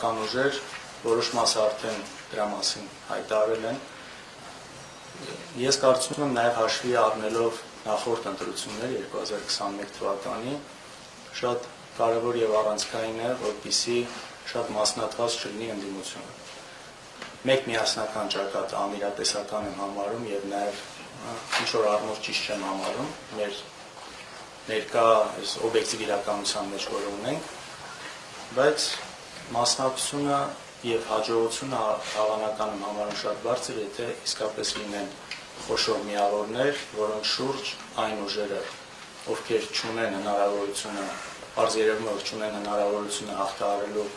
Կան ուժեր, որոշ մասը արդեն դրա մասին հայտարարել են։ Ես կարծում եմ նաև հաշվի առնելով նախորդ ընտրություններ 2021 թվականի շատ կարևոր եւ առանցքային է, որպեսզի շատ մասնատված չլինի ընդդիմությունը։ Մեկ միասնական ճակատ ամիրատեսական եմ համարում եւ նաև ինչ որ առնով ճիշտ չեմ համարում մեր ներկա այս օբյեկտիվ իրականության մեջ որ ունենք, բայց մասնակցությունը եւ հաջողությունը հավանական եմ համարում շատ բարձր, եթե իսկապես լինեն խոշոր միավորներ, որոնց շուրջ այն ուժերը, ովքեր չունեն հնարավորությունը, բարձր երևույթ չունեն հնարավորությունը հաղթահարելու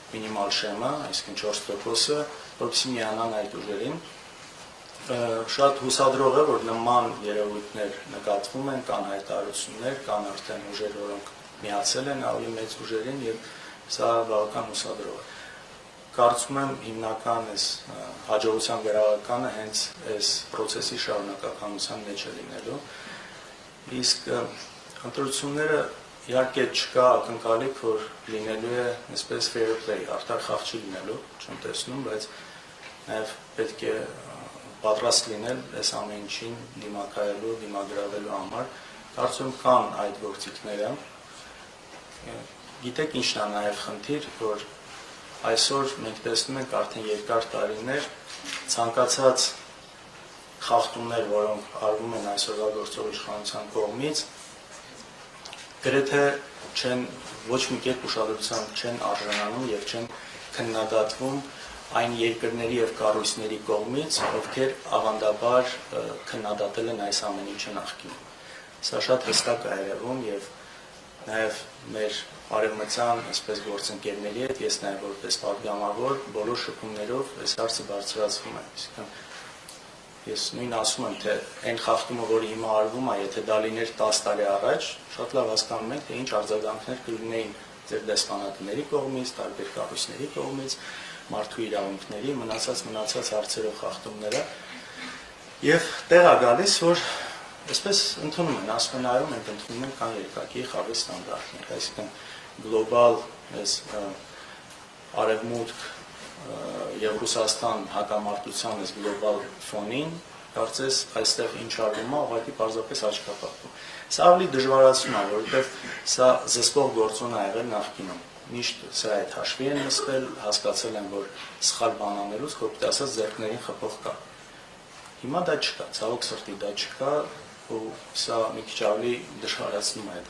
մինիմալ շեմը, այսինքն 4%-ը, որպեսզի միանան այդ ուժերին։ Շատ հուսադրող է, որ նման երևույթներ նկատվում են, կան հայտարարություններ, կան արդեն ուժեր, որոնք միացել են ավելի մեծ ուժերին եւ սա բավական հուսադրող է։ Կարծում եմ հիմնական այս հաջողության գրավականը հենց այս process-ի շարունակականության մեջ է լինելու։ Իսկ ընտրությունները իհարկե չկա ակնկալիք, որ լինելու է այսպես fair play, արդար խաղ չի լինելու, չեմ տեսնում, բայց նաեւ պետք է պատրաստ լինել այս ամեն ինչին դիմակայելու, դիմագրավելու համար։ Կարծում եմ կան այդ գործիքները։ Գիտեք ինչն է նաև խնդիր, որ այսօր մենք տեսնում ենք արդեն երկար տարիներ ցանկացած խախտումներ, որոնք արվում են այսօրվա գործող իշխանության կողմից, գրեթե չեն ոչ մի կերպ ուշադրության չեն արժանանում եւ չեն քննադատվում այն երկրների եւ կառույցների կողմից, ովքեր ավանդաբար քննադատել են այս ամեն ինչը նախկինում։ Սա շատ հստակ է երևում եւ նաեւ մեր արևմտյան այսպես գործընկերների հետ ես նաեւ որպես պատգամավոր բոլոր շփումներով այս հարցը բարձրացվում եմ։ Այսինքն ես նույն ասում եմ, թե այն խախտումը, որը հիմա արվում է, եթե դա լիներ 10 տարի առաջ, շատ լավ հասկանում ենք, թե ինչ արձագանքներ կլինեին ձեր դեսպանատների կողմից, տարբեր կառույցների կողմից, մարդու իրավունքների, մնացած հարցերով խախտումները եւ տեղ է գալիս, որ այսպես ընդունում են, ասում են այո, մենք ընդունում ենք կան երկակի խաղի ստանդարտներ, այսինքն գլոբալ այս արևմուտք եւ Ռուսաստան հակամարտության այս գլոբալ ֆոնին, կարծես այստեղ ինչ արվում է, ուղղակի պարզապես աչքապատում։ Սա ավելի դժվարացում է, որովհետեւ սա զսպող գործոն է եղել նախկինում։ Միշտ սրա հետ հաշվի են նստել, հասկացել են, որ սխալ բան անելուց կոպիտ ասած ձեռքներին խփող կա։ Հիմա դա չկա, ցավոք սրտի դա չկա, ու սա մի քիչ ավելի դժվարացնում է այդ